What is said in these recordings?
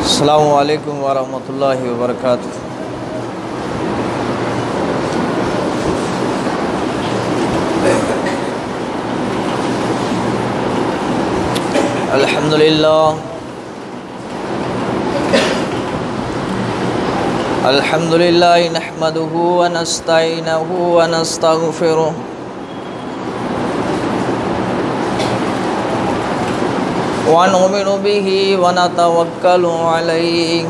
السلام علیکم ورحمۃ اللہ وبرکاتہ۔ الحمد للہ نحمده ونستعینه ونستغفره ونؤمن به ونتوکل علیہ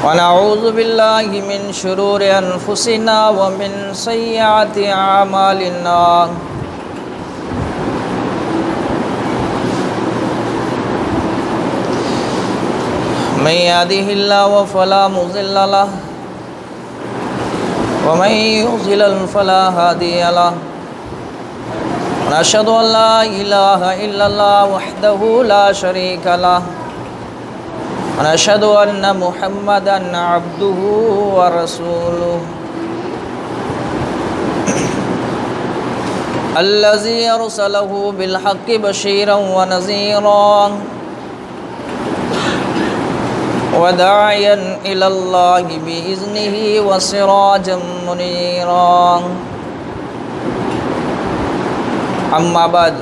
ونعوذ باللہ من شرور انفسنا ومن سیئات اعمالنا من يهده الله فلا مضل له ومن يضلل فلا هادي له ونشهد أن لا إله إلا الله وحده لا شريك له ونشهد أن محمدا عبده ورسوله الذي أرسله بالحق بشيرا ونذيرا وداعيا إلى الله بإذنه وسراجا منيرا أما بعد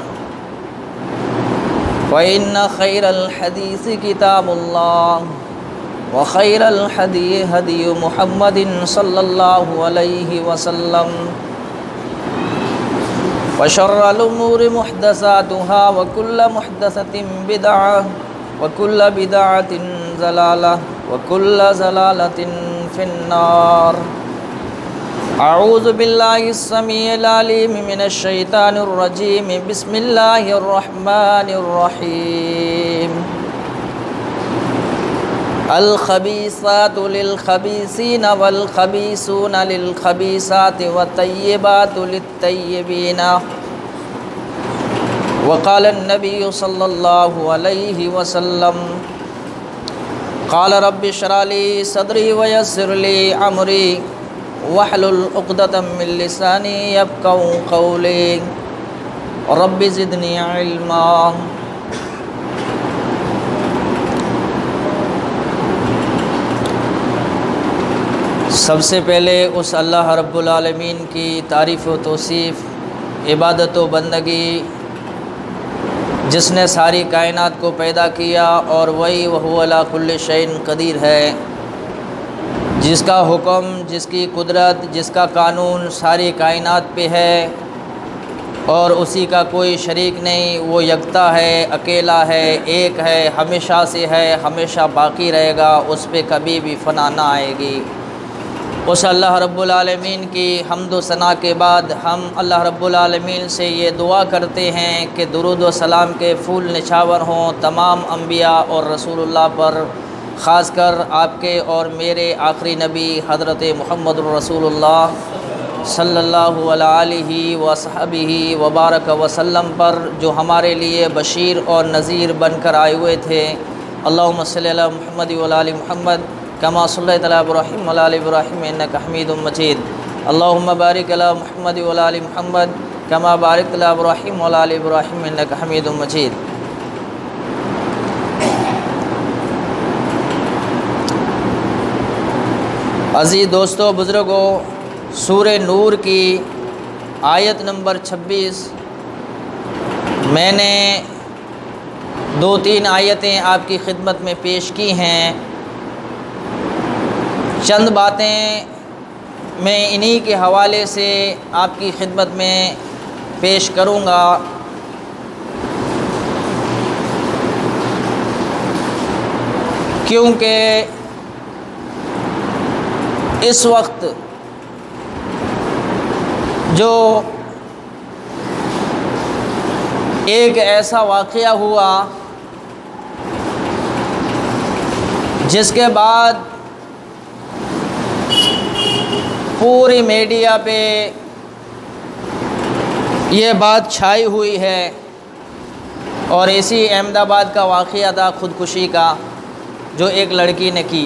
فإن خير الحديث كتاب الله وخير الهدي هدي محمد صلى الله عليه وسلم وشر الأمور محدثاتها وكل محدثة بدعة وكل بدعة ضلالة وكل ضلالة في النار أعوذ بالله السميع العليم من الشيطان الرجيم بسم الله الرحمن الرحيم الخبيثات للخبيثين والخبيثون للخبيثات والطيبات للطيبين وقال النبي صلى الله عليه وسلم قال رب اشرح لي صدري ويسر لي امري واحلل عقدة من لساني يفقهوا قولي رب زدني علما۔ سب سے پہلے اس اللہ رب العالمین کی تعریف و توصیف، عبادت و بندگی جس نے ساری کائنات کو پیدا کیا اور وہی وہو علی کل شیء قدیر ہے، جس کا حکم، جس کی قدرت، جس کا قانون ساری کائنات پہ ہے اور اسی کا کوئی شریک نہیں، وہ یکتا ہے، اکیلا ہے، ایک ہے، ہمیشہ سے ہے، ہمیشہ باقی رہے گا، اس پہ کبھی بھی فنا نہ آئے گی۔ اس اللہ رب العالمین کی حمد و ثنا کے بعد ہم اللہ رب العالمین سے یہ دعا کرتے ہیں کہ درود و سلام کے پھول نچھاور ہوں تمام انبیاء اور رسول اللہ پر، خاص کر آپ کے اور میرے آخری نبی حضرت محمد رسول اللہ صلی اللہ علیہ وصحبہ وبارک وسلم پر، جو ہمارے لیے بشیر اور نذیر بن کر آئے ہوئے تھے۔ اللہم صلی علی محمد وعلی آل محمد کما صلیت علی ابراہیم وعلی آل ابراہیم انک حمید مجید۔ اللہم بارک علی محمد وعلی آل محمد کما بارکت علی ابراہیم وعلی آل ابراہیم انک حمید مجید۔ عزیز دوستو، بزرگوں، سورہ نور کی آیت نمبر 26 میں نے 2-3 آیتیں آپ کی خدمت میں پیش کی ہیں۔ چند باتیں میں انہی کے حوالے سے آپ کی خدمت میں پیش کروں گا۔ کیونکہ اس وقت جو ایک ایسا واقعہ ہوا جس کے بعد پوری میڈیا پہ یہ بات چھائی ہوئی ہے، اور اسی احمد آباد کا واقعہ تھا خودکشی کا جو ایک لڑکی نے کی۔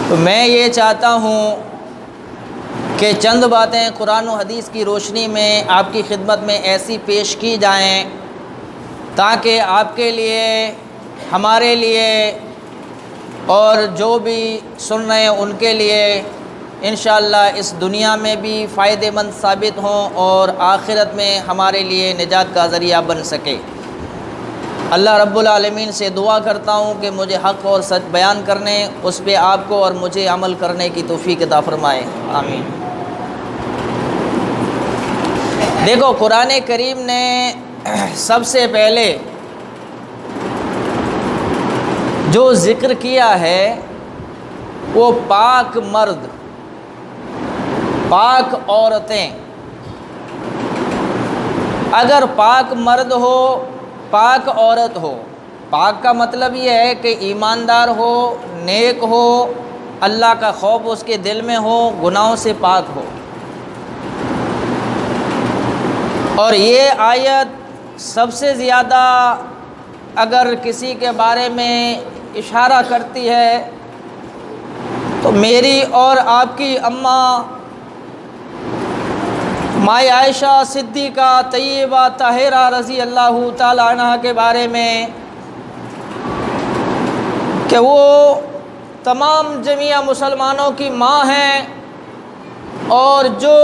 تو میں یہ چاہتا ہوں کہ چند باتیں قرآن و حدیث کی روشنی میں آپ کی خدمت میں ایسی پیش کی جائیں تاکہ آپ کے لیے، ہمارے لیے اور جو بھی سن رہے ہیں ان کے لیے انشاءاللہ اس دنیا میں بھی فائدہ مند ثابت ہوں اور آخرت میں ہمارے لیے نجات کا ذریعہ بن سکے۔ اللہ رب العالمین سے دعا کرتا ہوں کہ مجھے حق اور سچ بیان کرنے، اس پہ آپ کو اور مجھے عمل کرنے کی توفیق عطا فرمائے، آمین۔ دیکھو، قرآن کریم نے سب سے پہلے جو ذکر کیا ہے وہ پاک مرد، پاک عورتیں۔ اگر پاک مرد ہو، پاک عورت ہو، پاک کا مطلب یہ ہے کہ ایماندار ہو، نیک ہو، اللہ کا خوف اس کے دل میں ہو، گناہوں سے پاک ہو۔ اور یہ آیت سب سے زیادہ اگر کسی کے بارے میں اشارہ کرتی ہے تو میری اور آپ کی اماں مائی عائشہ صدیقہ طیبہ طاہرہ رضی اللہ تعالی عنہ کے بارے میں، کہ وہ تمام جمیع مسلمانوں کی ماں ہیں، اور جو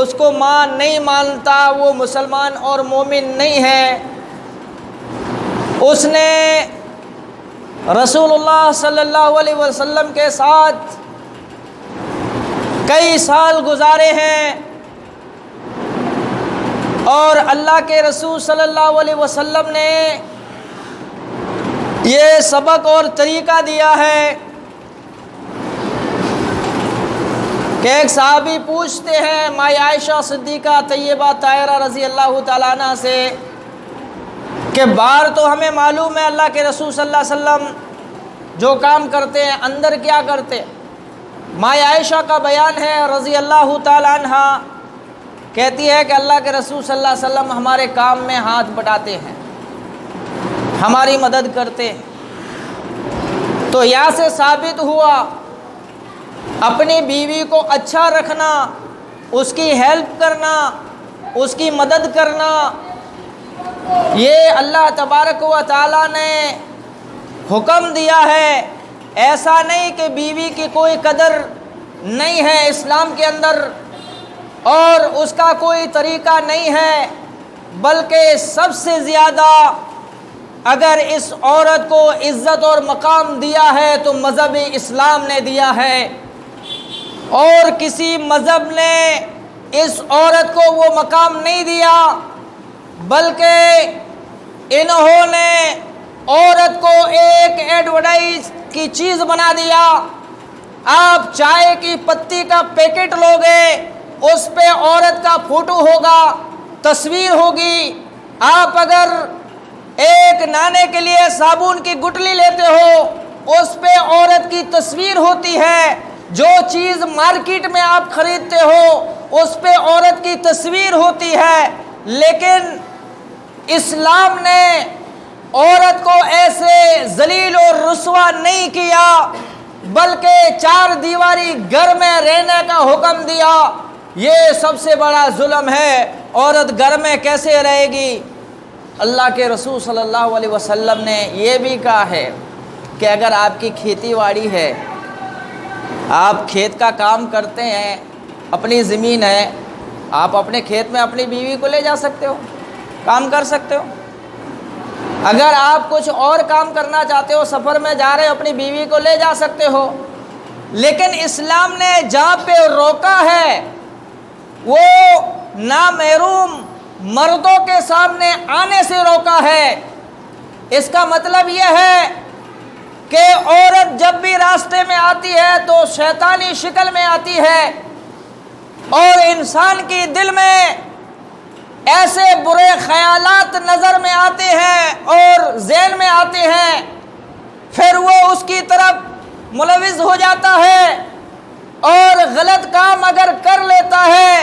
اس کو ماں نہیں مانتا وہ مسلمان اور مومن نہیں ہے۔ اس نے رسول اللہ صلی اللہ علیہ وسلم کے ساتھ کئی سال گزارے ہیں، اور اللہ کے رسول صلی اللہ علیہ وسلم نے یہ سبق اور طریقہ دیا ہے کہ ایک صحابی پوچھتے ہیں مائی عائشہ صدیقہ طیبہ طاہرہ رضی اللہ تعالیٰ عنہ سے کہ باہر تو ہمیں معلوم ہے اللہ کے رسول صلی اللہ علیہ وسلم جو کام کرتے ہیں، اندر کیا کرتے ہیں؟ مائی عائشہ کا بیان ہے رضی اللہ تعالیٰ عنہ، کہتی ہے کہ اللہ کے رسول صلی اللہ علیہ وسلم ہمارے کام میں ہاتھ بٹاتے ہیں، ہماری مدد کرتے ہیں۔ تو یہاں سے ثابت ہوا اپنی بیوی کو اچھا رکھنا، اس کی ہیلپ کرنا، اس کی مدد کرنا، یہ اللہ تبارک و تعالیٰ نے حکم دیا ہے۔ ایسا نہیں کہ بیوی کی کوئی قدر نہیں ہے اسلام کے اندر اور اس کا کوئی طریقہ نہیں ہے، بلکہ سب سے زیادہ اگر اس عورت کو عزت اور مقام دیا ہے تو مذہب اسلام نے دیا ہے، اور کسی مذہب نے اس عورت کو وہ مقام نہیں دیا، بلکہ انہوں نے عورت کو ایک ایڈورٹائز کی چیز بنا دیا۔ آپ چائے کی پتی کا پیکٹ لوگے، اس پہ عورت کا فوٹو ہوگا، تصویر ہوگی۔ آپ اگر ایک نہانے کے لیے صابن کی گٹلی لیتے ہو، اس پہ عورت کی تصویر ہوتی ہے۔ جو چیز مارکیٹ میں آپ خریدتے ہو اس پہ عورت کی تصویر ہوتی ہے، لیکن اسلام نے عورت کو ایسے ذلیل اور رسوا نہیں کیا، بلکہ چار دیواری گھر میں رہنے کا حکم دیا۔ یہ سب سے بڑا ظلم ہے۔ عورت گھر میں کیسے رہے گی؟ اللہ کے رسول صلی اللہ علیہ وسلم نے یہ بھی کہا ہے کہ اگر آپ کی کھیتی باڑی ہے، آپ کھیت کا کام کرتے ہیں، اپنی زمین ہے، آپ اپنے کھیت میں اپنی بیوی کو لے جا سکتے ہو، کام کر سکتے ہو۔ اگر آپ کچھ اور کام کرنا چاہتے ہو، سفر میں جا رہے ہو، اپنی بیوی کو لے جا سکتے ہو، لیکن اسلام نے جہاں پہ روکا ہے وہ نامحرم مردوں کے سامنے آنے سے روکا ہے۔ اس کا مطلب یہ ہے کہ عورت جب بھی راستے میں آتی ہے تو شیطانی شکل میں آتی ہے، اور انسان کی دل میں ایسے برے خیالات نظر میں آتے ہیں اور ذہن میں آتے ہیں، پھر وہ اس کی طرف ملوث ہو جاتا ہے، اور غلط کام اگر کر لیتا ہے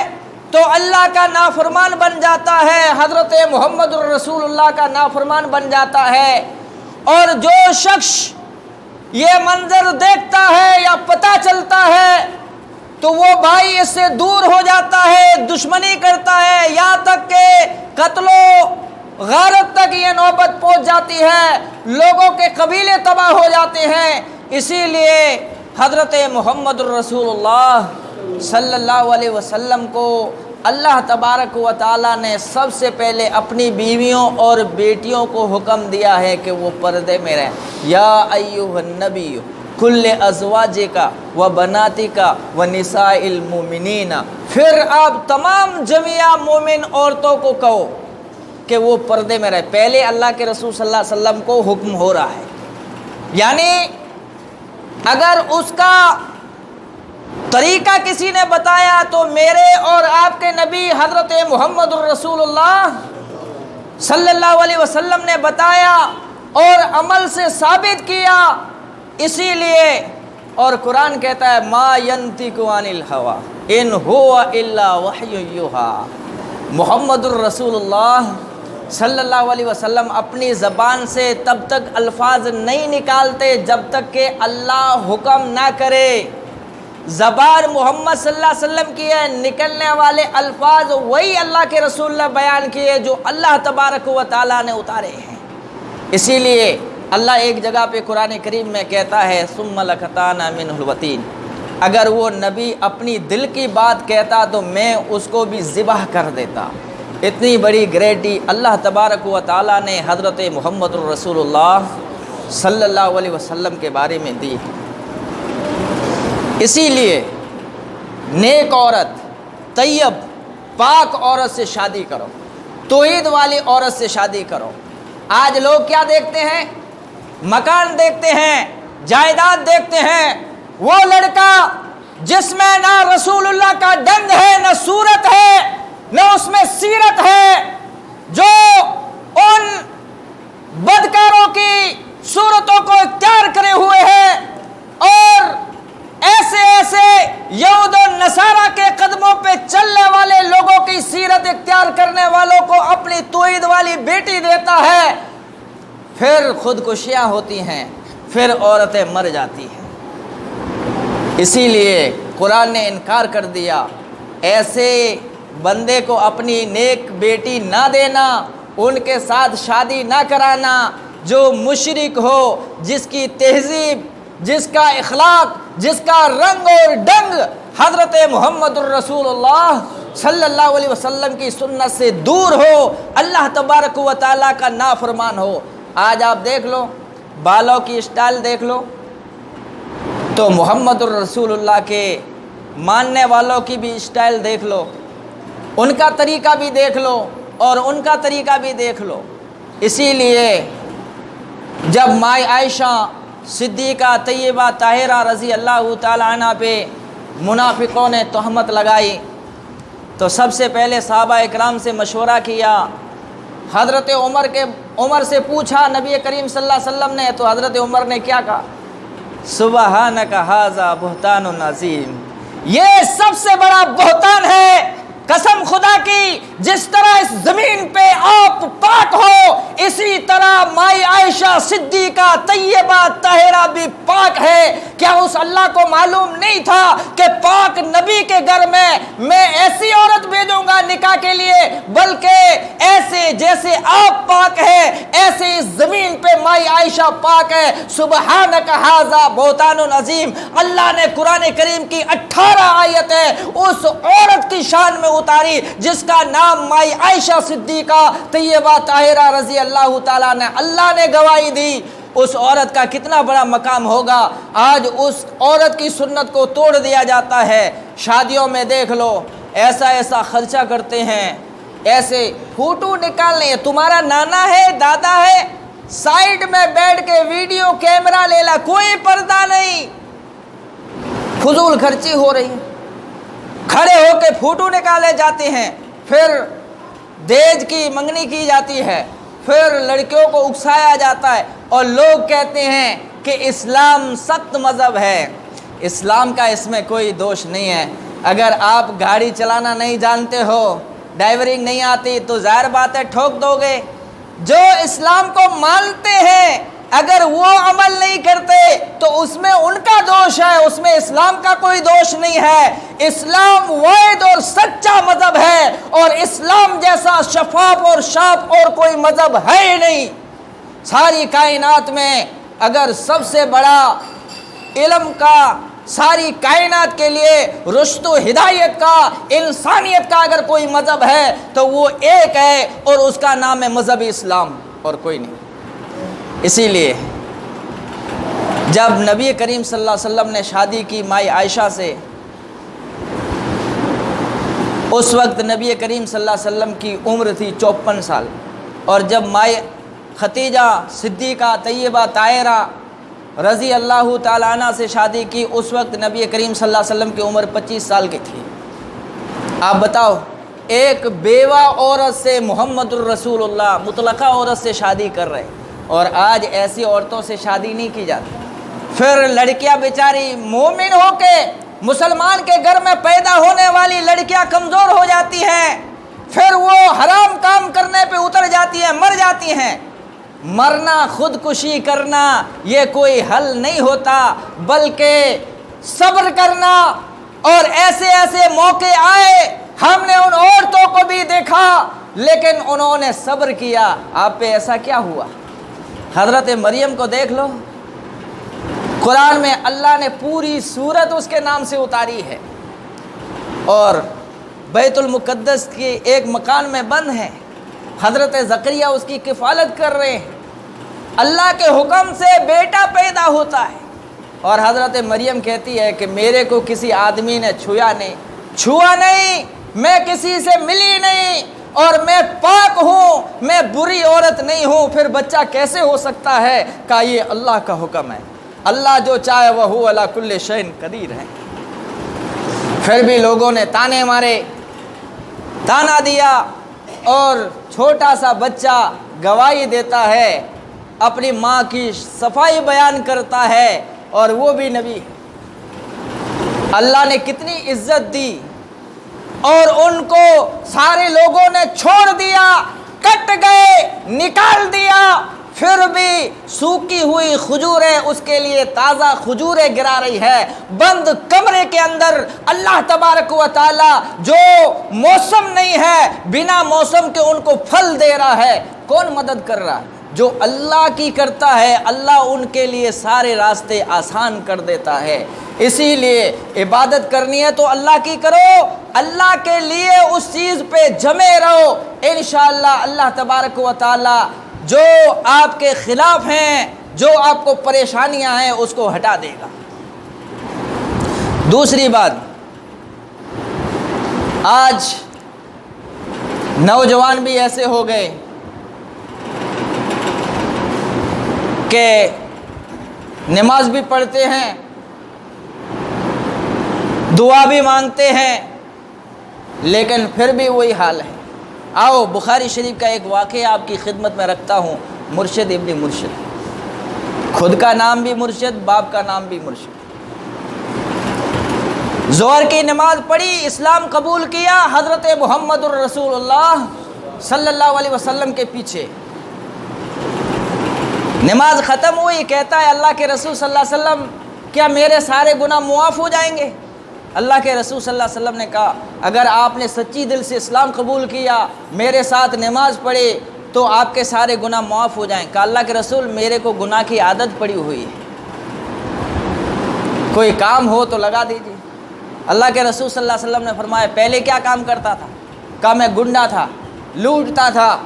تو اللہ کا نافرمان بن جاتا ہے، حضرت محمد الرسول اللہ کا نافرمان بن جاتا ہے۔ اور جو شخص یہ منظر دیکھتا ہے یا پتہ چلتا ہے تو وہ بھائی اس سے دور ہو جاتا ہے، دشمنی کرتا ہے، یہاں تک کہ قتل و غارت تک یہ نوبت پہنچ جاتی ہے، لوگوں کے قبیلے تباہ ہو جاتے ہیں۔ اسی لیے حضرت محمد الرسول اللہ صلی اللہ علیہ وسلم کو اللہ تبارک و تعالیٰ نے سب سے پہلے اپنی بیویوں اور بیٹیوں کو حکم دیا ہے کہ وہ پردے میں رہیں۔ یا ایھا النبی کل ازواجک و بناتک و نساء المؤمنین، پھر آپ تمام جميع مومن عورتوں کو کہو کہ وہ پردے میں رہے۔ پہلے اللہ کے رسول صلی اللہ علیہ وسلم کو حکم ہو رہا ہے، یعنی اگر اس کا طریقہ کسی نے بتایا تو میرے اور آپ کے نبی حضرت محمد الرسول اللہ صلی اللہ علیہ وسلم نے بتایا اور عمل سے ثابت کیا۔ اسی لیے اور قرآن کہتا ہے ما ینطق عن الہوی ان ہوا الا وحی یوحی، محمد الرسول اللہ صلی اللہ علیہ وسلم اپنی زبان سے تب تک الفاظ نہیں نکالتے جب تک کہ اللہ حکم نہ کرے۔ زبان محمد صلی اللہ علیہ وسلم کی ہے، نکلنے والے الفاظ وہی اللہ کے رسول نے بیان کیے جو اللہ تبارک و تعالیٰ نے اتارے ہیں۔ اسی لیے اللہ ایک جگہ پہ قرآن کریم میں کہتا ہے ثم لقطعنا منہ الوتین، اگر وہ نبی اپنی دل کی بات کہتا تو میں اس کو بھی ذبح کر دیتا۔ اتنی بڑی گریڈی اللہ تبارک و تعالیٰ نے حضرت محمد الرسول اللہ صلی اللہ علیہ وسلم کے بارے میں دی۔ اسی لیے نیک عورت، طیب پاک عورت سے شادی کرو، توحید والی عورت سے شادی کرو۔ آج لوگ کیا دیکھتے ہیں؟ مکان دیکھتے ہیں، جائیداد دیکھتے ہیں، وہ لڑکا جس میں نہ رسول اللہ کا ڈنگ ہے، نہ صورت ہے، نہ اس میں سیرت ہے، جو ان بدکاروں کی صورتوں کو اختیار کرے ہوئے ہے اور ایسے ایسے یہود و نصارہ کے قدموں پہ چلنے والے لوگوں کی سیرت اختیار کرنے والوں کو اپنی توحید والی بیٹی دیتا ہے، پھر خودکشیاں ہوتی ہیں، پھر عورتیں مر جاتی ہیں۔ اسی لیے قرآن نے انکار کر دیا، ایسے بندے کو اپنی نیک بیٹی نہ دینا، ان کے ساتھ شادی نہ کرانا جو مشرک ہو، جس کی تہذیب، جس کا اخلاق، جس کا رنگ اور ڈنگ حضرت محمد الرسول اللہ صلی اللہ علیہ وسلم کی سنت سے دور ہو، اللہ تبارک و تعالیٰ کا نافرمان ہو۔ آج آپ دیکھ لو، بالوں کی اسٹائل دیکھ لو تو محمد الرسول اللہ کے ماننے والوں کی بھی اسٹائل دیکھ لو، ان کا طریقہ بھی دیکھ لو اور ان کا طریقہ بھی دیکھ لو۔ اسی لیے جب مائی عائشہ صدیقہ طیبہ طاہرہ رضی اللہ تعالیٰ عنہ پہ منافقوں نے تہمت لگائی تو سب سے پہلے صحابہ اکرام سے مشورہ کیا، حضرت عمر سے پوچھا نبی کریم صلی اللہ علیہ وسلم نے، تو حضرت عمر نے کیا کہا؟ سبحانک ھذا بہتان عظیم، یہ سب سے بڑا بہتان ہے، قسم خدا کی جس طرح اس زمین پہ آپ پاک ہو اسی طرح مائی عائشہ صدیقہ طیبہ طاہرہ بھی پاک ہے۔ کیا اس اللہ کو معلوم نہیں تھا کہ پاک نبی کے گھر میں ایسی عورت بھیجوں گا نکاح کے لیے، بلکہ ایسے جیسے آپ پاک ہے ایسے اس زمین پہ مائی عائشہ پاک ہے۔ سبحانک ھذا بہتان عظیم، اللہ نے قرآن کریم کی 18 آیتیں اس عورت کی شان میں اتاری جس کا نام مائی عائشہ صدیقہ طیبہ طاہرہ رضی اللہ تعالیٰ نے، اللہ نے گواہی دی۔ اس عورت کا کتنا بڑا مقام ہوگا۔ آج اس عورت کی سنت کو توڑ دیا جاتا ہے۔ شادیوں میں دیکھ لو، ایسا ایسا خرچہ کرتے ہیں، ایسے فوٹو نکالنے، تمہارا نانا ہے، دادا ہے، سائیڈ میں بیٹھ کے ویڈیو کیمرہ لے لا، کوئی پردہ نہیں، فضول خرچی ہو رہی ہے، کھڑے ہو کے فوٹو نکالے جاتے ہیں، پھر دہیج کی منگنی کی جاتی ہے، پھر لڑکیوں کو اکسایا جاتا ہے اور لوگ کہتے ہیں کہ اسلام سخت مذہب ہے۔ اسلام کا اس میں کوئی دوش نہیں ہے۔ اگر آپ گاڑی چلانا نہیں جانتے ہو، ڈرائیورنگ نہیں آتی تو ظاہر بات ہے ٹھوک دو گے۔ جو اسلام کو مانتے ہیں اگر وہ عمل نہیں کرتے تو اس میں ان کا دوش ہے، اس میں اسلام کا کوئی دوش نہیں ہے۔ اسلام واحد اور سچا مذہب ہے، اور اسلام جیسا شفاف اور صاف اور کوئی مذہب ہے ہی نہیں۔ ساری کائنات میں اگر سب سے بڑا علم کا، ساری کائنات کے لیے رشد و ہدایت کا، انسانیت کا اگر کوئی مذہب ہے تو وہ ایک ہے، اور اس کا نام ہے مذہب اسلام، اور کوئی نہیں۔ اسی لیے جب نبی کریم صلی اللہ علیہ وسلم نے شادی کی مائی عائشہ سے، اس وقت نبی کریم صلی اللہ علیہ وسلم کی عمر تھی 54 سال، اور جب مائی ختیجہ صدیقہ طیبہ طاہرہ رضی اللہ تعالیٰ عنہ سے شادی کی، اس وقت نبی کریم صلی اللہ علیہ وسلم کی عمر 25 سال کی تھی۔ آپ بتاؤ، ایک بیوہ عورت سے محمد الرسول اللہ مطلقہ عورت سے شادی کر رہے، اور آج ایسی عورتوں سے شادی نہیں کی جاتی۔ پھر لڑکیاں بیچاری مومن ہو کے مسلمان کے گھر میں پیدا ہونے والی لڑکیاں کمزور ہو جاتی ہیں، پھر وہ حرام کام کرنے پہ اتر جاتی ہیں، مر جاتی ہیں۔ مرنا، خودکشی کرنا یہ کوئی حل نہیں ہوتا، بلکہ صبر کرنا۔ اور ایسے ایسے موقع آئے، ہم نے ان عورتوں کو بھی دیکھا لیکن انہوں نے صبر کیا۔ آپ پہ ایسا کیا ہوا؟ حضرت مریم کو دیکھ لو، قرآن میں اللہ نے پوری سورت اس کے نام سے اتاری ہے، اور بیت المقدس کی ایک مکان میں بند ہے، حضرت زکریا اس کی کفالت کر رہے ہیں، اللہ کے حکم سے بیٹا پیدا ہوتا ہے، اور حضرت مریم کہتی ہے کہ میرے کو کسی آدمی نے چھوا نہیں، میں کسی سے ملی نہیں، اور میں پاک ہوں، میں بری عورت نہیں ہوں، پھر بچہ کیسے ہو سکتا ہے؟ کہ یہ اللہ کا حکم ہے، اللہ جو چاہے وہ علی کل شیء قدیر ہے۔ پھر بھی لوگوں نے تانے مارے، تانا دیا، اور چھوٹا سا بچہ گواہی دیتا ہے، اپنی ماں کی صفائی بیان کرتا ہے، اور وہ بھی نبی۔ اللہ نے کتنی عزت دی، اور ان کو سارے لوگوں نے چھوڑ دیا، کٹ گئے، نکال دیا، پھر بھی سوکھی ہوئی کھجوریں اس کے لیے تازہ کھجوریں گرا رہی ہے، بند کمرے کے اندر اللہ تبارک و تعالی جو موسم نہیں ہے، بنا موسم کے ان کو پھل دے رہا ہے۔ کون مدد کر رہا ہے؟ جو اللہ کی کرتا ہے، اللہ ان کے لیے سارے راستے آسان کر دیتا ہے۔ اسی لیے عبادت کرنی ہے تو اللہ کی کرو، اللہ کے لیے اس چیز پہ جمے رہو، انشاءاللہ اللہ تبارک و تعالی جو آپ کے خلاف ہیں، جو آپ کو پریشانیاں ہیں، اس کو ہٹا دے گا۔ دوسری بات، آج نوجوان بھی ایسے ہو گئے کہ نماز بھی پڑھتے ہیں، دعا بھی مانگتے ہیں، لیکن پھر بھی وہی حال ہے۔ آؤ بخاری شریف کا ایک واقعہ آپ کی خدمت میں رکھتا ہوں۔ مرشد ابن مرشد، خود کا نام بھی مرشد، باپ کا نام بھی مرشد۔ ظہر کی نماز پڑھی، اسلام قبول کیا حضرت محمد الرسول اللہ صلی اللہ علیہ وسلم کے پیچھے۔ نماز ختم ہوئی، کہتا ہے اللہ کے رسول صلی اللہ علیہ وسلم کیا میرے سارے گناہ معاف ہو جائیں گے؟ اللہ کے رسول صلی اللہ علیہ وسلم نے کہا اگر آپ نے سچی دل سے اسلام قبول کیا، میرے ساتھ نماز پڑھی تو آپ کے سارے گناہ معاف ہو جائیں۔ کہا اللہ کے رسول میرے کو گناہ کی عادت پڑی ہوئی ہے، کوئی کام ہو تو لگا دیجیے۔ اللہ کے رسول صلی اللہ علیہ وسلم نے فرمایا پہلے کیا کام کرتا تھا؟ کہا میں گنڈا تھا، لوٹتا تھا،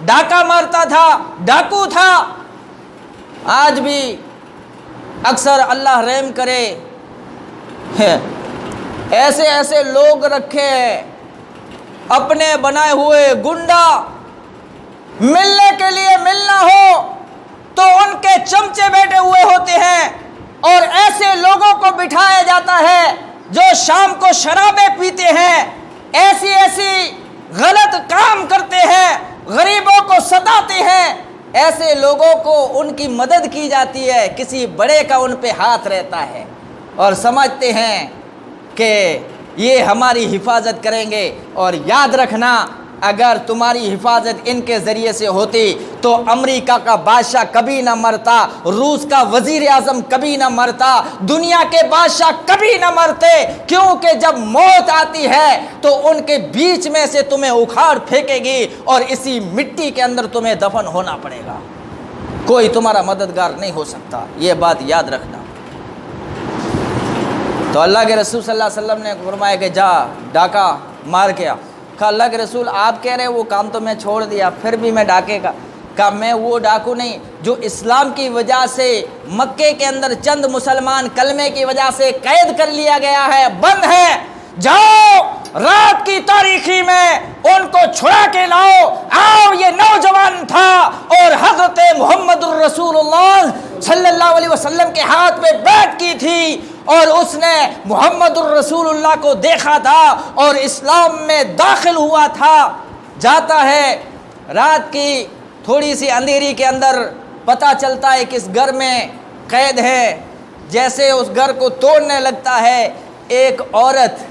ڈاکہ مارتا تھا، ڈاکو تھا۔ آج بھی اکثر اللہ رحم کرے ایسے ایسے لوگ رکھے ہیں اپنے بنائے ہوئے گنڈا، ملنے کے لیے ملنا ہو تو ان کے چمچے بیٹھے ہوئے ہوتے ہیں، اور ایسے لوگوں کو بٹھایا جاتا ہے جو شام کو شرابیں پیتے ہیں، ایسی ایسی غلط کام کرتے ہیں، غریبوں کو ستاتے ہیں، ایسے لوگوں کو ان کی مدد کی جاتی ہے، کسی بڑے کا ان پہ ہاتھ رہتا ہے، اور سمجھتے ہیں کہ یہ ہماری حفاظت کریں گے۔ اور یاد رکھنا اگر تمہاری حفاظت ان کے ذریعے سے ہوتی تو امریکہ کا بادشاہ کبھی نہ مرتا، روس کا وزیر اعظم کبھی نہ مرتا، دنیا کے بادشاہ کبھی نہ مرتے، کیونکہ جب موت آتی ہے تو ان کے بیچ میں سے تمہیں اکھاڑ پھینکے گی اور اسی مٹی کے اندر تمہیں دفن ہونا پڑے گا، کوئی تمہارا مددگار نہیں ہو سکتا، یہ بات یاد رکھنا۔ تو اللہ کے رسول صلی اللہ علیہ وسلم نے فرمایا کہ جا ڈاکہ مار کے آ۔ کہا اللہ کے رسول آپ کہہ رہے وہ کام تو میں چھوڑ دیا، پھر بھی میں ڈاکے کا؟ کہا میں وہ ڈاکو نہیں جو اسلام کی وجہ سے مکے کے اندر چند مسلمان کلمے کی وجہ سے قید کر لیا گیا ہے، بند ہے، جاؤ رات کی تاریکی میں ان کو چھڑا کے لاؤ۔ آؤ، یہ نوجوان تھا اور حضرت محمد الرسول اللہ صلی اللہ علیہ وسلم کے ہاتھ میں بیعت کی تھی اور اس نے محمد الرسول اللہ کو دیکھا تھا اور اسلام میں داخل ہوا تھا۔ جاتا ہے رات کی تھوڑی سی اندھیری کے اندر، پتہ چلتا ہے کہ اس گھر میں قید ہے، جیسے اس گھر کو توڑنے لگتا ہے، ایک عورت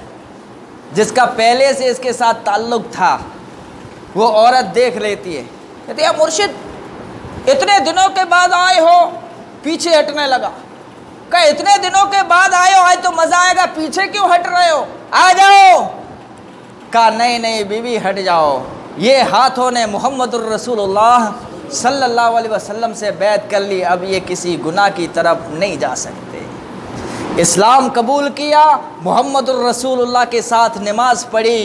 جس کا پہلے سے اس کے ساتھ تعلق تھا وہ عورت دیکھ لیتی ہے، کہتی ہے مرشد اتنے دنوں کے بعد آئے ہو؟ پیچھے ہٹنے لگا، کہ اتنے دنوں کے بعد آئے ہو، آج تو مزہ آئے گا، پیچھے کیوں ہٹ رہے ہو، آ جاؤ۔ کہا نہیں نہیں بیوی ہٹ جاؤ، یہ ہاتھوں نے محمد الرسول اللہ صلی اللہ علیہ وسلم سے بیعت کر لی، اب یہ کسی گناہ کی طرف نہیں جا سکتے۔ اسلام قبول کیا، محمد الرسول اللہ کے ساتھ نماز پڑھی،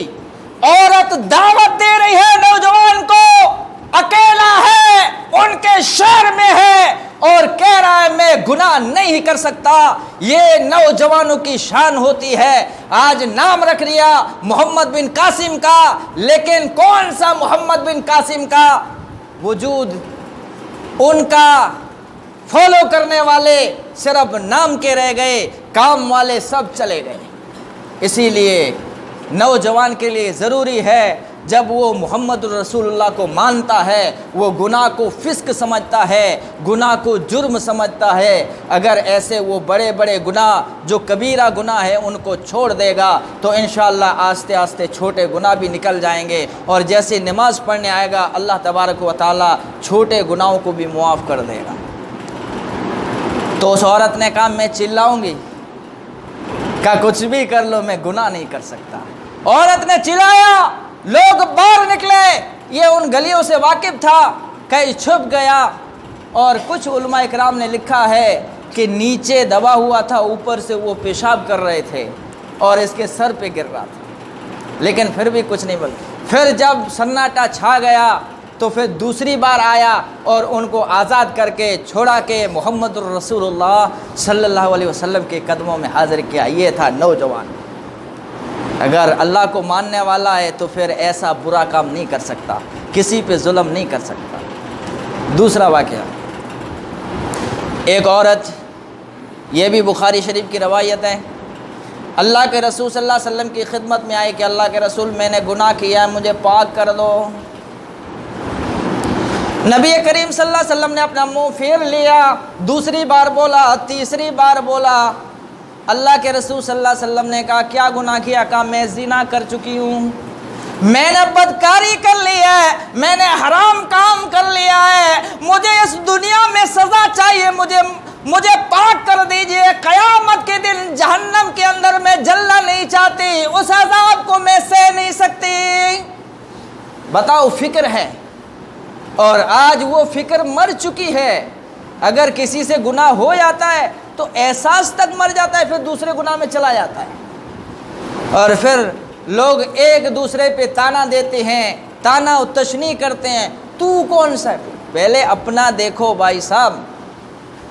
عورت دعوت دے رہی ہے نوجوان کو، اکیلا ہے، ان کے شہر میں ہے اور کہہ رہا ہے میں گناہ نہیں کر سکتا، یہ نوجوانوں کی شان ہوتی ہے۔ آج نام رکھ لیا محمد بن قاسم کا، لیکن کون سا محمد بن قاسم کا وجود، ان کا فالو کرنے والے صرف نام کے رہ گئے، کام والے سب چلے گئے۔ اسی لیے نوجوان کے لیے ضروری ہے جب وہ محمد الرسول اللہ کو مانتا ہے، وہ گناہ کو فسق سمجھتا ہے، گناہ کو جرم سمجھتا ہے، اگر ایسے وہ بڑے بڑے گناہ جو کبیرہ گناہ ہے ان کو چھوڑ دے گا تو انشاءاللہ آہستہ آہستہ چھوٹے گناہ بھی نکل جائیں گے، اور جیسے نماز پڑھنے آئے گا اللہ تبارک و تعالی چھوٹے گناہوں کو بھی معاف کر دے گا۔ تو اس عورت نے کہا میں چلاؤں گی، کہا کچھ بھی کر لو میں گناہ نہیں کر سکتا۔ عورت نے چلایا، لوگ باہر نکلے، یہ ان گلیوں سے واقف تھا، کہیں چھپ گیا، اور کچھ علماء اکرام نے لکھا ہے کہ نیچے دبا ہوا تھا، اوپر سے وہ پیشاب کر رہے تھے اور اس کے سر پہ گر رہا تھا، لیکن پھر بھی کچھ نہیں بولا۔ پھر جب سناٹا چھا گیا تو پھر دوسری بار آیا اور ان کو آزاد کر کے چھوڑا کے محمد الرسول اللہ صلی اللہ علیہ وسلم کے قدموں میں حاضر کیا۔ یہ تھا نوجوان۔ اگر اللہ کو ماننے والا ہے تو پھر ایسا برا کام نہیں کر سکتا، کسی پہ ظلم نہیں کر سکتا۔ دوسرا واقعہ، ایک عورت، یہ بھی بخاری شریف کی روایت ہے، اللہ کے رسول صلی اللہ علیہ وسلم کی خدمت میں آئی کہ اللہ کے رسول میں نے گناہ کیا ہے، مجھے پاک کر دو۔ نبی کریم صلی اللہ علیہ وسلم نے اپنا منہ پھیر لیا، دوسری بار بولا، تیسری بار بولا۔ اللہ کے رسول صلی اللہ علیہ وسلم نے کہا کیا گناہ کیا؟ کہا میں زنا کر چکی ہوں، میں نے بدکاری کر لی ہے، میں نے حرام کام کر لیا ہے، مجھے اس دنیا میں سزا چاہیے، مجھے پاک کر دیجئے، قیامت کے دن جہنم کے اندر میں جلنا نہیں چاہتی، اس عذاب کو میں سہ نہیں سکتی۔ بتاؤ، فکر ہے، اور آج وہ فکر مر چکی ہے۔ اگر کسی سے گناہ ہو جاتا ہے تو احساس تک مر جاتا ہے، پھر دوسرے گناہ میں چلا جاتا ہے، اور پھر لوگ ایک دوسرے پہ تانا دیتے ہیں، تانا و تشنیع کرتے ہیں، تو کون سا ہے؟ پہلے اپنا دیکھو بھائی صاحب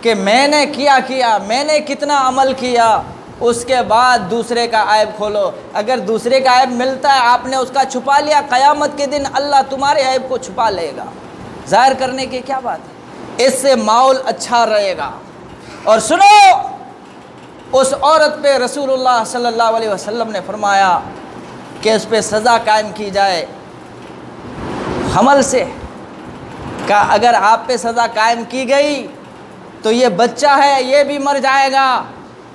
کہ میں نے کیا میں نے کتنا عمل کیا، اس کے بعد دوسرے کا عیب کھولو۔ اگر دوسرے کا عیب ملتا ہے، آپ نے اس کا چھپا لیا، قیامت کے دن اللہ تمہارے عیب کو چھپا لے گا۔ ظاہر کرنے کی کیا بات ہے؟ اس سے ماحول اچھا رہے گا۔ اور سنو، اس عورت پہ رسول اللہ صلی اللہ علیہ وسلم نے فرمایا کہ اس پہ سزا قائم کی جائے حمل سے۔ کہا اگر آپ پہ سزا قائم کی گئی تو یہ بچہ ہے، یہ بھی مر جائے گا،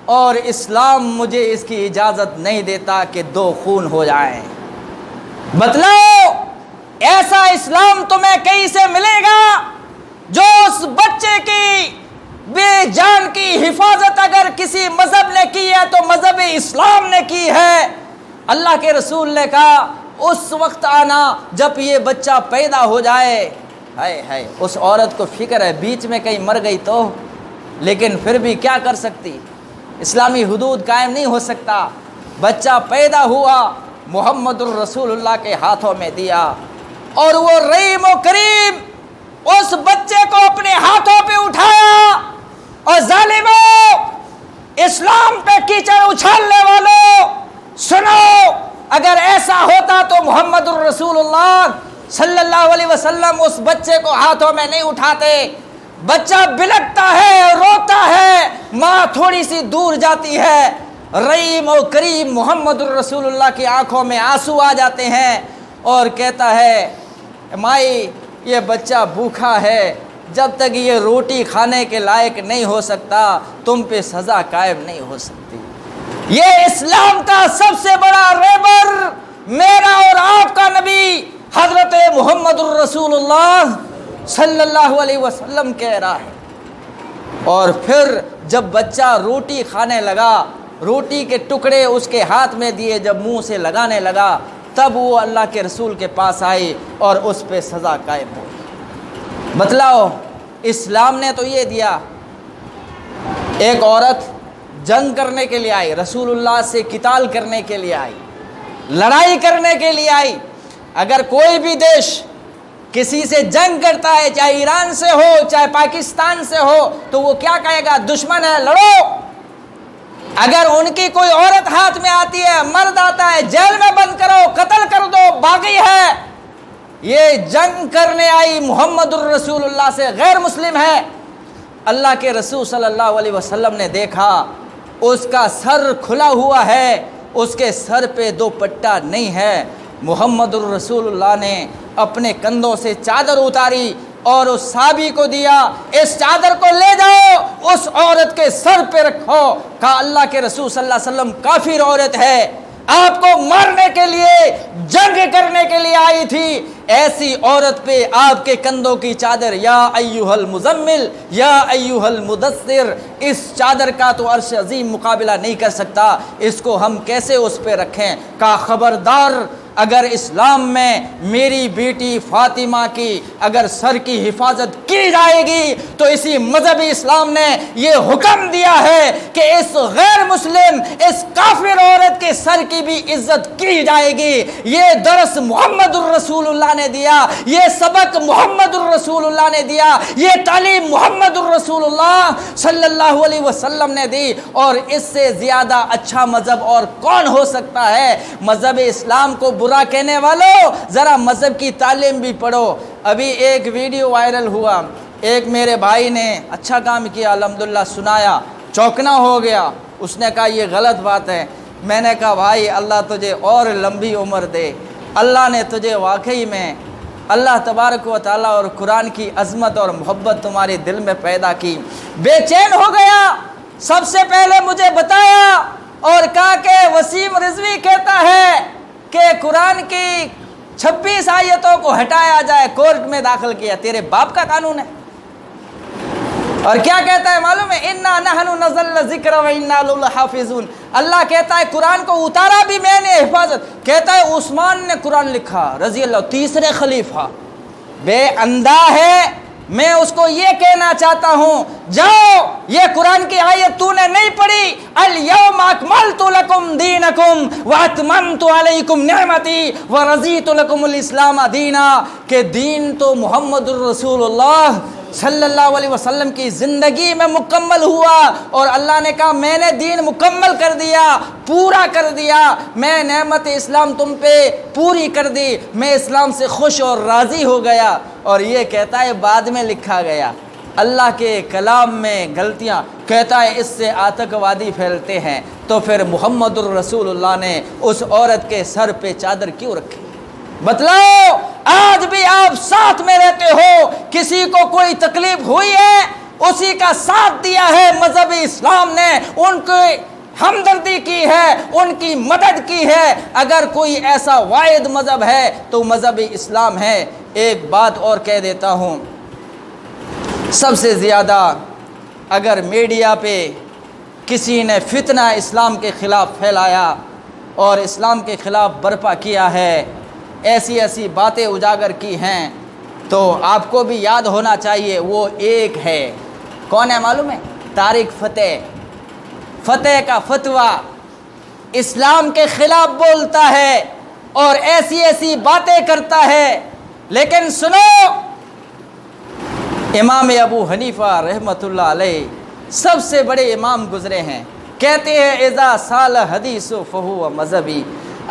اور اسلام مجھے اس کی اجازت نہیں دیتا کہ دو خون ہو جائیں۔ بتلاؤ ایسا اسلام تمہیں کہیں سے ملے گا جو اس بچے کی بے جان کی حفاظت اگر کسی مذہب نے کی ہے تو مذہب اسلام نے کی ہے۔ اللہ کے رسول نے کہا اس وقت آنا جب یہ بچہ پیدا ہو جائے۔ ہائے ہائے، اس عورت کو فکر ہے بیچ میں کہیں مر گئی تو، لیکن پھر بھی کیا کر سکتی، اسلامی حدود قائم نہیں ہو سکتا۔ بچہ پیدا ہوا، محمد الرسول اللہ کے ہاتھوں میں دیا، اور وہ رحیم و کریم اس بچے کو اپنے ہاتھوں پہ اٹھایا۔ اور ظالموں، اسلام پہ کیچڑ اچھالنے والوں، سنو، اگر ایسا ہوتا تو محمد الرسول اللہ صلی اللہ علیہ وسلم اس بچے کو ہاتھوں میں نہیں اٹھاتے۔ بچہ بلکتا ہے، روتا ہے، ماں تھوڑی سی دور جاتی ہے، رحیم و کریم محمد الرسول اللہ کی آنکھوں میں آنسو آ جاتے ہیں اور کہتا ہے مائی یہ بچہ بھوکا ہے، جب تک یہ روٹی کھانے کے لائق نہیں ہو سکتا تم پہ سزا قائم نہیں ہو سکتی۔ یہ اسلام کا سب سے بڑا رہبر میرا اور آپ کا نبی حضرت محمد الرسول اللہ صلی اللہ علیہ وسلم کہہ رہا ہے۔ اور پھر جب بچہ روٹی کھانے لگا، روٹی کے ٹکڑے اس کے ہاتھ میں دیے، جب منہ سے لگانے لگا تب وہ اللہ کے رسول کے پاس آئی اور اس پہ سزا قائم ہو۔ بتلاؤ، اسلام نے تو یہ دیا۔ ایک عورت جنگ کرنے کے لیے آئی، رسول اللہ سے قتال کرنے کے لیے آئی، لڑائی کرنے کے لیے آئی۔ اگر کوئی بھی دیش کسی سے جنگ کرتا ہے، چاہے ایران سے ہو چاہے پاکستان سے ہو، تو وہ کیا کہے گا؟ دشمن ہے، لڑو۔ اگر ان کی کوئی عورت ہاتھ میں آتی ہے، مرد آتا ہے، جیل میں بند کرو، قتل کر دو، باغی ہے۔ یہ جنگ کرنے آئی محمد الرسول اللہ سے غیر مسلم ہے۔ اللہ کے رسول صلی اللہ علیہ وسلم نے دیکھا اس کا سر کھلا ہوا ہے، اس کے سر پہ دوپٹہ نہیں ہے۔ محمد الرسول اللہ نے اپنے کندھوں سے چادر اتاری اور اس صحابی کو دیا، اس چادر کو لے جاؤ اس عورت کے سر پہ رکھو۔ کہا اللہ کے رسول صلی اللہ علیہ وسلم کافر عورت ہے، آپ کو مارنے کے لیے، جنگ کرنے کے لیے آئی تھی، ایسی عورت پہ آپ کے کندھوں کی چادر، یا ایھا المزمل یا ایھا المدثر، اس چادر کا تو عرش عظیم مقابلہ نہیں کر سکتا، اس کو ہم کیسے اس پہ رکھیں؟ کہا خبردار، اگر اسلام میں میری بیٹی فاطمہ کی اگر سر کی حفاظت کی جائے گی تو اسی مذہبی اسلام نے یہ حکم دیا ہے کہ اس غیر مسلم، اس کافر عورت کے سر کی بھی عزت کی جائے گی۔ یہ درس محمد الرسول اللہ نے دیا، یہ سبق محمد الرسول اللہ نے دیا، یہ تعلیم محمد الرسول اللہ صلی اللہ علیہ وسلم نے دی، اور اس سے زیادہ اچھا مذہب اور کون ہو سکتا ہے؟ مذہب اسلام کو برا کہنے والوں، ذرا مذہب کی تعلیم بھی پڑھو۔ ابھی ایک ویڈیو وائرل ہوا، ایک میرے بھائی نے اچھا کام کیا، الحمدللہ سنایا، چوکنا ہو گیا، اس نے کہا یہ غلط بات ہے۔ میں نے کہا بھائی اللہ تجھے اور لمبی عمر دے، اللہ نے تجھے واقعی میں، اللہ تبارک و تعالیٰ اور قرآن کی عظمت اور محبت تمہارے دل میں پیدا کی۔ بے چین ہو گیا، سب سے پہلے مجھے بتایا اور کہا کہ وسیم رضوی کہتا ہے کہ قرآن کی 26 آیتوں کو ہٹایا جائے، کورٹ میں داخل کیا، تیرے باپ کا قانون ہے۔ اور کیا کہتا ہے معلوم ہے؟ اِنَّا نَحْنُ نَزَّلْنَا الذِّكْرَ وَإِنَّا لَهُ لَحَافِظُونَ۔ اللہ کہتا ہے قرآن کو اتارا بھی میں نے، حفاظت۔ کہتا ہے عثمان نے قرآن لکھا، رضی اللہ، تیسرے خلیفہ، بے اندھا ہے۔ میں اس کو یہ کہنا چاہتا ہوں، جاؤ یہ قرآن کی آیت تو نے نہیں پڑھی، اليوم اکملت لکم دینکم واتممت علیکم نعمتی ورضیت لکم الاسلام دینا، کہ دین تو محمد الرسول اللہ صلی اللہ علیہ وسلم کی زندگی میں مکمل ہوا، اور اللہ نے کہا میں نے دین مکمل کر دیا، پورا کر دیا، میں نعمت اسلام تم پہ پوری کر دی، میں اسلام سے خوش اور راضی ہو گیا۔ اور یہ کہتا ہے بعد میں لکھا گیا، اللہ کے کلام میں غلطیاں، کہتا ہے اس سے آتنکوادی پھیلتے ہیں، تو پھر محمد الرسول اللہ نے اس عورت کے سر پہ چادر کیوں رکھی؟ بتلاؤ، آج بھی آپ ساتھ میں رہتے ہو، کسی کو کوئی تکلیف ہوئی ہے، اسی کا ساتھ دیا ہے مذہب اسلام نے، ان کے ہمدردی کی ہے، ان کی مدد کی ہے۔ اگر کوئی ایسا واحد مذہب ہے تو مذہب اسلام ہے۔ ایک بات اور کہہ دیتا ہوں، سب سے زیادہ اگر میڈیا پہ کسی نے فتنہ اسلام کے خلاف پھیلایا اور اسلام کے خلاف برپا کیا ہے، ایسی ایسی باتیں اجاگر کی ہیں، تو آپ کو بھی یاد ہونا چاہیے وہ ایک ہے۔ کون ہے معلوم ہے؟ طارق فتح کا فتویٰ اسلام کے خلاف بولتا ہے اور ایسی ایسی باتیں کرتا ہے۔ لیکن سنو، امام ابو حنیفہ رحمۃ اللہ علیہ سب سے بڑے امام گزرے ہیں، کہتے ہیں اذا سال حدیث فہو مذہبی،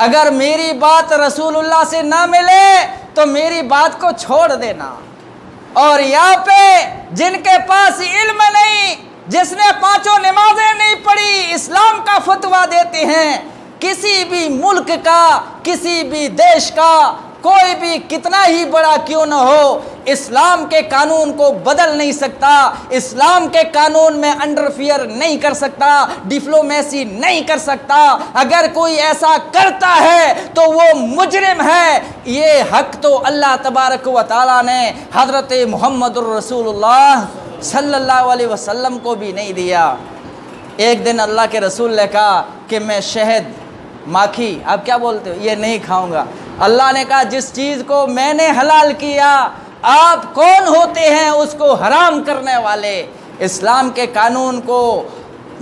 اگر میری بات رسول اللہ سے نہ ملے تو میری بات کو چھوڑ دینا۔ اور یہاں پہ جن کے پاس علم نہیں، جس نے 5 نمازیں نہیں پڑھی، اسلام کا فتویٰ دیتے ہیں، کسی بھی ملک کا، کسی بھی دیش کا، کوئی بھی کتنا ہی بڑا کیوں نہ ہو، اسلام کے قانون کو بدل نہیں سکتا، اسلام کے قانون میں انٹرفیئر نہیں کر سکتا، ڈپلومیسی نہیں کر سکتا۔ اگر کوئی ایسا کرتا ہے تو وہ مجرم ہے۔ یہ حق تو اللہ تبارک و تعالیٰ نے حضرت محمد الرسول اللہ صلی اللہ علیہ وسلم کو بھی نہیں دیا۔ ایک دن اللہ کے رسول نے کہا کہ میں شہد، ماکھی، آپ کیا بولتے ہو، یہ نہیں کھاؤں گا۔ اللہ نے کہا جس چیز کو میں نے حلال کیا، آپ کون ہوتے ہیں اس کو حرام کرنے والے؟ اسلام کے قانون کو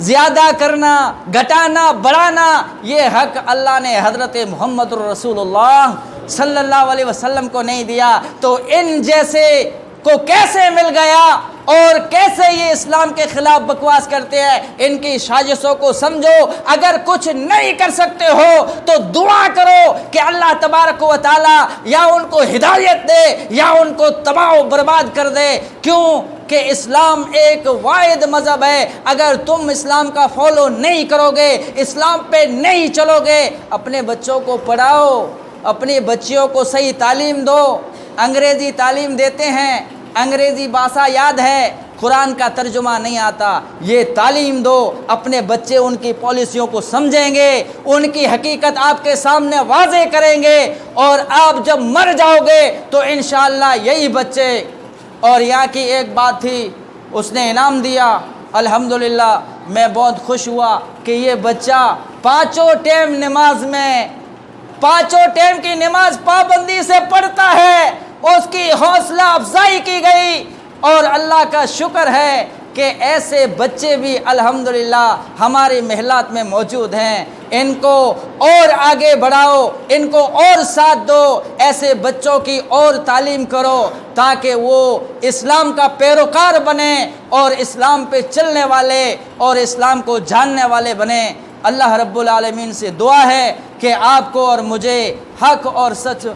زیادہ کرنا، گھٹانا، بڑھانا، یہ حق اللہ نے حضرت محمد الرسول اللہ صلی اللہ علیہ وسلم کو نہیں دیا۔ تو ان جیسے کو کیسے مل گیا اور کیسے یہ اسلام کے خلاف بکواس کرتے ہیں؟ ان کی سازشوں کو سمجھو۔ اگر کچھ نہیں کر سکتے ہو تو دعا کرو کہ اللہ تبارک و تعالی یا ان کو ہدایت دے یا ان کو تباہ و برباد کر دے۔ کیوں کہ اسلام ایک واحد مذہب ہے۔ اگر تم اسلام کا فالو نہیں کرو گے، اسلام پہ نہیں چلو گے، اپنے بچوں کو پڑھاؤ، اپنی بچیوں کو صحیح تعلیم دو۔ انگریزی تعلیم دیتے ہیں، انگریزی بھاشا یاد ہے، قرآن کا ترجمہ نہیں آتا، یہ تعلیم دو۔ اپنے بچے ان کی پالیسیوں کو سمجھیں گے، ان کی حقیقت آپ کے سامنے واضح کریں گے، اور آپ جب مر جاؤ گے تو انشاءاللہ یہی بچے۔ اور یہاں کی ایک بات تھی، اس نے انعام دیا، الحمدللہ میں بہت خوش ہوا کہ یہ بچہ 5 ٹائم نماز میں، 5 ٹائم کی نماز پابندی سے پڑھتا ہے۔ اس کی حوصلہ افزائی کی گئی، اور اللہ کا شکر ہے کہ ایسے بچے بھی الحمدللہ ہماری محلات میں موجود ہیں۔ ان کو اور آگے بڑھاؤ، ان کو اور ساتھ دو، ایسے بچوں کی اور تعلیم کرو تاکہ وہ اسلام کا پیروکار بنیں اور اسلام پہ چلنے والے اور اسلام کو جاننے والے بنیں۔ اللہ رب العالمین سے دعا ہے کہ آپ کو اور مجھے حق اور سچ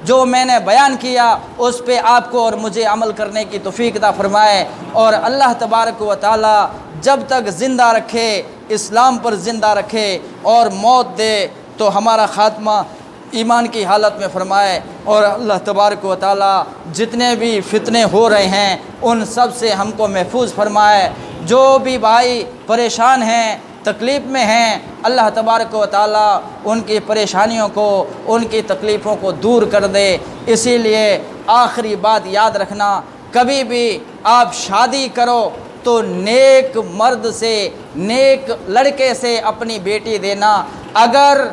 جو میں نے بیان کیا اس پہ آپ کو اور مجھے عمل کرنے کی توفیق عطا فرمائے، اور اللہ تبارک و تعالی جب تک زندہ رکھے، اسلام پر زندہ رکھے اور موت دے تو ہمارا خاتمہ ایمان کی حالت میں فرمائے، اور اللہ تبارک و تعالی جتنے بھی فتنے ہو رہے ہیں ان سب سے ہم کو محفوظ فرمائے۔ جو بھی بھائی پریشان ہیں، تکلیف میں ہیں، اللہ تبارک و تعالی ان کی پریشانیوں کو، ان کی تکلیفوں کو دور کر دے۔ اسی لیے آخری بات یاد رکھنا، کبھی بھی آپ شادی کرو تو نیک مرد سے، نیک لڑکے سے اپنی بیٹی دینا۔ اگر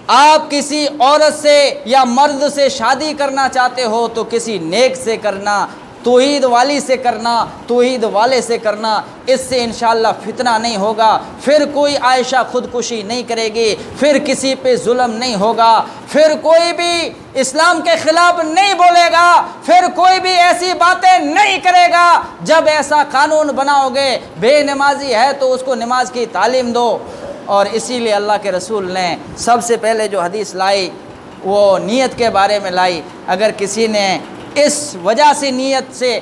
آپ کسی عورت سے یا مرد سے شادی کرنا چاہتے ہو تو کسی نیک سے کرنا، توحید والی سے کرنا، توحید والے سے کرنا، اس سے انشاءاللہ فتنہ نہیں ہوگا، پھر کوئی عائشہ خودکشی نہیں کرے گی، پھر کسی پہ ظلم نہیں ہوگا، پھر کوئی بھی اسلام کے خلاف نہیں بولے گا، پھر کوئی بھی ایسی باتیں نہیں کرے گا۔ جب ایسا قانون بناؤ گے، بے نمازی ہے تو اس کو نماز کی تعلیم دو۔ اور اسی لیے اللہ کے رسول نے سب سے پہلے جو حدیث لائی وہ نیت کے بارے میں لائی۔ اگر کسی نے اس وجہ سے نیت سے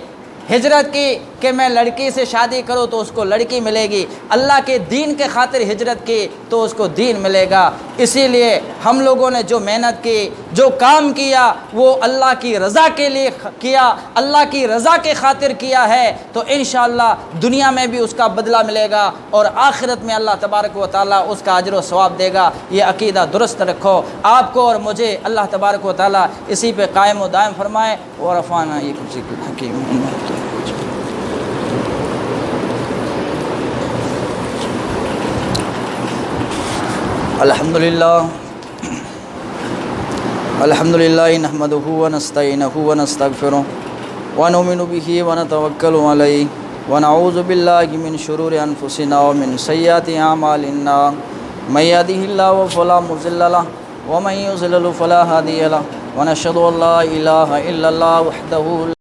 ہجرت کی کہ میں لڑکی سے شادی کروں تو اس کو لڑکی ملے گی، اللہ کے دین کے خاطر ہجرت کی تو اس کو دین ملے گا۔ اسی لیے ہم لوگوں نے جو محنت کی، جو کام کیا، وہ اللہ کی رضا کے لیے کیا، اللہ کی رضا کے خاطر کیا ہے، تو انشاءاللہ دنیا میں بھی اس کا بدلہ ملے گا اور آخرت میں اللہ تبارک و تعالیٰ اس کا اجر و ثواب دے گا۔ یہ عقیدہ درست رکھو، آپ کو اور مجھے اللہ تبارک و تعالیٰ اسی پہ قائم و دائم فرمائے۔ ورفعنا یہ ذکر حکیم۔ الحمدللہ نحمدہ ونستعینہ ونستغفرہ ونؤمن بہ ونتوکل علیہ ونعوذ باللہ من شرور انفسنا ومن سیئات اعمالنا من یہدہ اللہ فلا مضل لہ ومن یضلل فلا ہادی لہ ونشہد ان لا الہ الا اللہ وحدہ